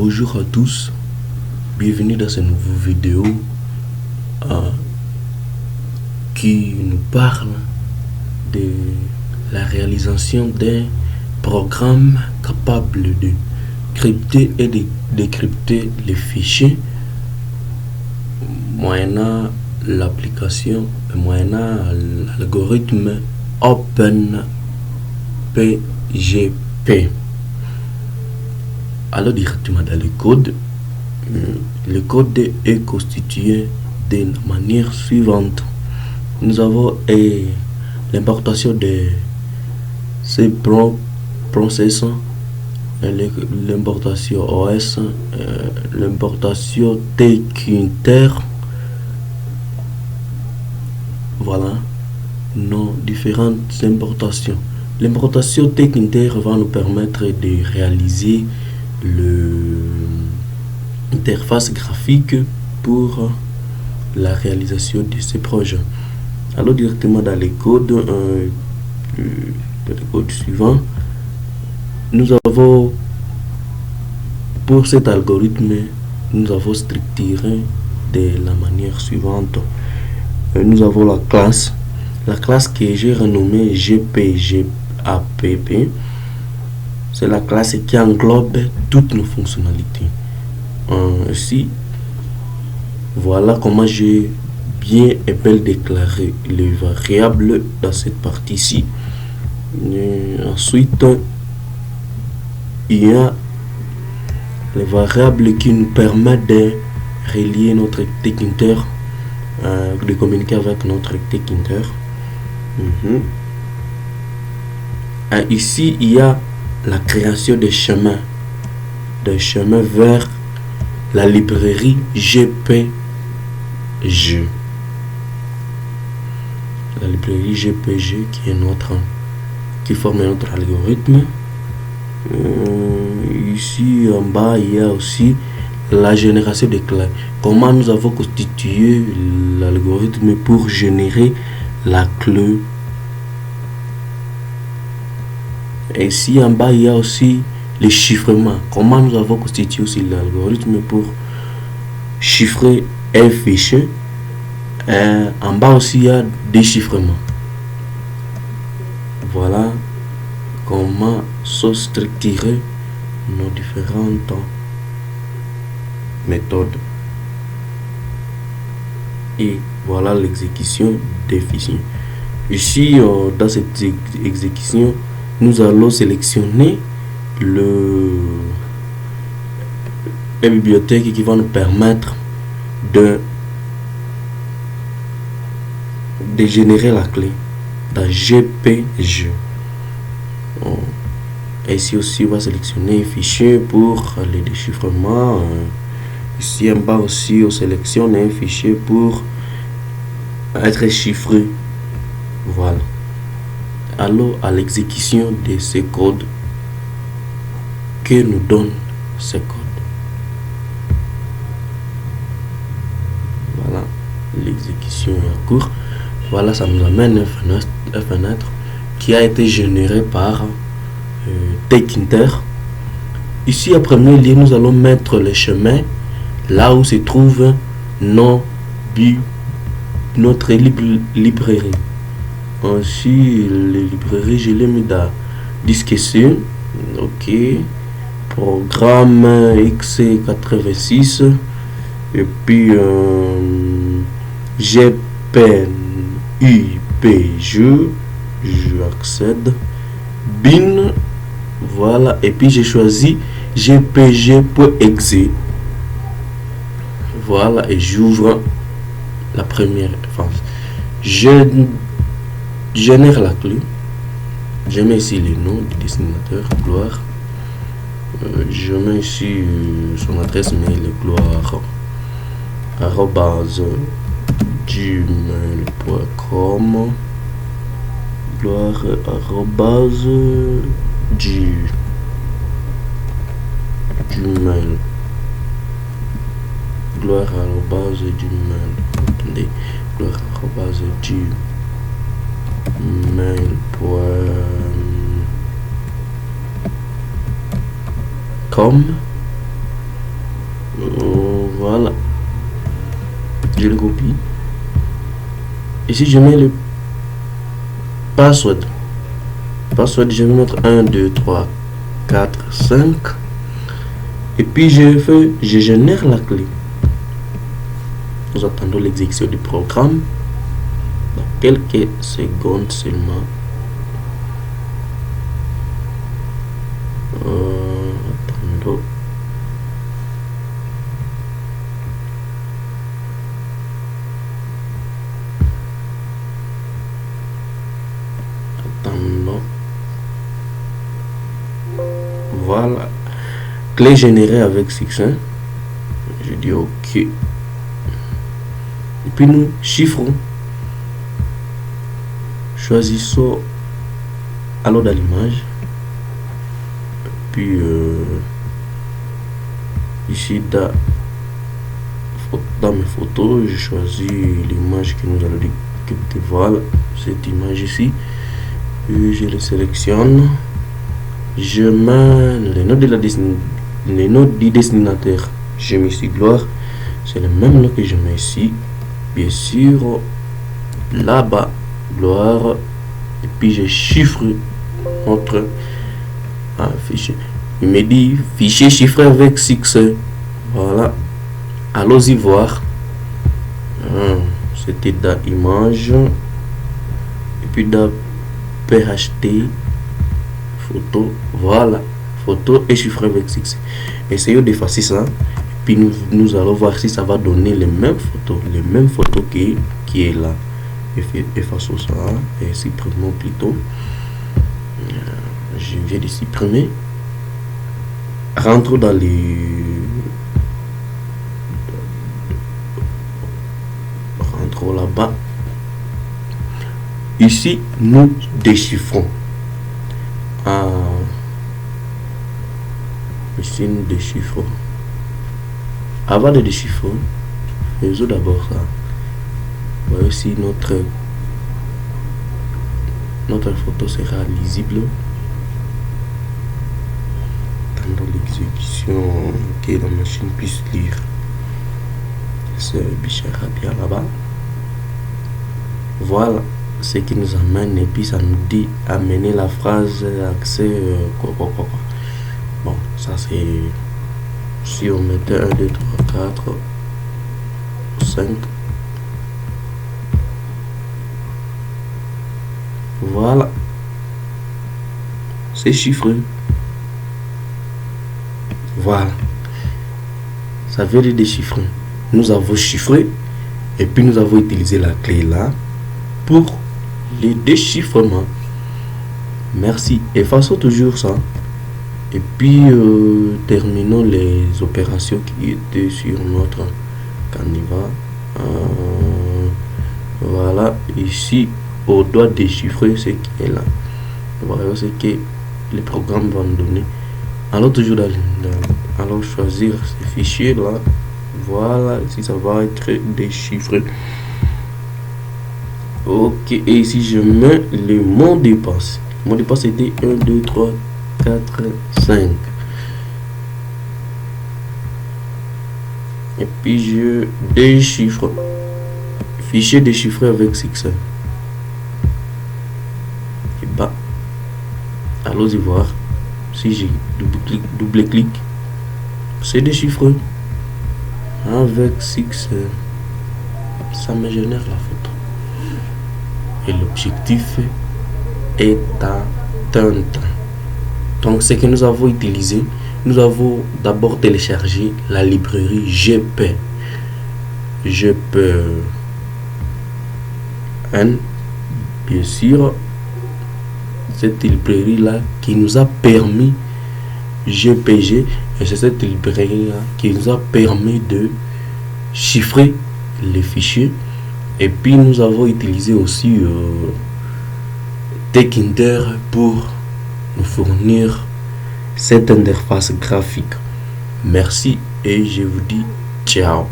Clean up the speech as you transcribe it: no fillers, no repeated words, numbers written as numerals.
Bonjour à tous, bienvenue dans cette nouvelle vidéo qui nous parle de la réalisation d'un programme capable de crypter et de décrypter les fichiers moyennant l'application, moyennant l'algorithme OpenPGP. Alors directement dans le code est constitué de la manière suivante. Nous avons l'importation de ces process, l'importation OS, l'importation Tkinter. Voilà nos différentes importations. L'importation Tkinter va nous permettre de réaliser l'interface graphique pour la réalisation de ces projets. Alors directement dans les codes, suivant, nous avons pour cet algorithme, nous avons structuré de la manière suivante. Nous avons la classe que j'ai renommée GPGAPP. C'est la classe qui englobe toutes nos fonctionnalités. Ici, voilà comment j'ai bien et bien déclaré les variables dans cette partie-ci. Ensuite, il y a les variables qui nous permettent de relier notre Tkinter, de communiquer avec notre Tkinter. Ici, il y a la création des chemins vers la librairie GPG. La librairie GPG qui forme notre algorithme. Ici en bas, il y a aussi la génération des clés. Comment nous avons constitué l'algorithme pour générer la clé. Et ici en bas, il y a aussi le chiffrement. Comment nous avons constitué aussi l'algorithme pour chiffrer un fichier. En bas aussi, il y a déchiffrement. Voilà comment sont structurées nos différentes méthodes. Et voilà l'exécution des fichiers. Ici, dans cette exécution, nous allons sélectionner la bibliothèque qui va nous permettre de générer la clé dans GPG. Ici aussi, on va sélectionner un fichier pour le déchiffrement. Ici en bas aussi, on sélectionne un fichier pour être chiffré. Voilà. Alors à l'exécution de ces codes que nous donne ces codes. Voilà, l'exécution est en cours. Voilà, ça nous amène une fenêtre qui a été générée par Tkinter. Ici, à premier lieu, nous allons mettre le chemin là où se trouve notre librairie. Ainsi, les librairies, je l'ai mis dans disque C. Ok. Programme x86. Et puis GPUPG. Je accède. Bin. Voilà. Et puis j'ai choisi gpg.exe. Voilà. Et j'ouvre la première. Enfin, je génère la clé. Je mets ici le nom du destinateur, Gloire. Je mets ici son adresse mail, gloire @gmail.com, gloire @gmail, gloire @gmail, attendez, gloire @gmail.com. Voilà. Je le copie. Ici, je mets le password. Password, je vais mettre 1, 2, 3, 4, 5. Et puis, je génère la clé. Nous attendons l'exécution du programme dans quelques secondes seulement. Attendons. Voilà. Clé générée avec succès. Je dis OK. Et puis nous chiffrons. Choisissons alors dans l'image. Puis ici dans mes photos, je choisis l'image que nous allons décrypter. Voilà, cette image ici. Puis je le sélectionne. Je mets les notes du destinateur. Je mets ici gloire. C'est le même nom que je mets ici. Bien sûr, là-bas, gloire. Et puis je chiffre notre fichier. Il me dit fichier chiffré avec succès. Voilà. Allons-y voir. C'était dans image. Et puis dans PHP. Photo. Voilà. Photo et chiffré avec succès. Essayons d'effacer ça. Puis nous allons voir si ça va donner les mêmes photos qui est là. Effaçons ça et supprimons plutôt. Je viens de supprimer. Rentrons dans les là-bas. Ici nous déchiffrons. Ici nous déchiffrons. Avant de déchiffrer, faisons d'abord ça. Voyez aussi notre photo sera lisible. Attendons l'exécution que la machine puisse lire. Ce bichera bien là-bas. Voilà ce qui nous amène, et puis ça nous dit amener la phrase accès quoi. Bon, ça c'est si on mettait 1, 2, 3, 4, 5. Voilà. C'est chiffré. Voilà. Ça veut dire déchiffrer. Nous avons chiffré et puis nous avons utilisé la clé là pour les déchiffrements. Merci. Effaçons toujours ça. Et puis terminons les opérations qui étaient sur notre canevas. Voilà. Ici, on doit déchiffrer ce qui est là. Voilà ce que le programme va nous donner. Alors toujours alors choisir ces fichiers là. Voilà, ici ça va être déchiffré. Ok, et ici je mets le mot de passe. Le mot de passe était 1, 2, 3, 4, 5. Et puis je déchiffre. Fichier déchiffré avec succès. Et bah, allons-y voir. Si j'ai double clic, c'est déchiffré avec succès. Ça me génère la photo. Et l'objectif est atteint. Donc ce que nous avons utilisé, nous avons d'abord téléchargé la librairie GP. Bien sûr, cette librairie là qui nous a permis GPG, et c'est cette librairie là qui nous a permis de chiffrer les fichiers. Et puis nous avons utilisé aussi Tkinter pour nous fournir cette interface graphique. Merci et je vous dis ciao.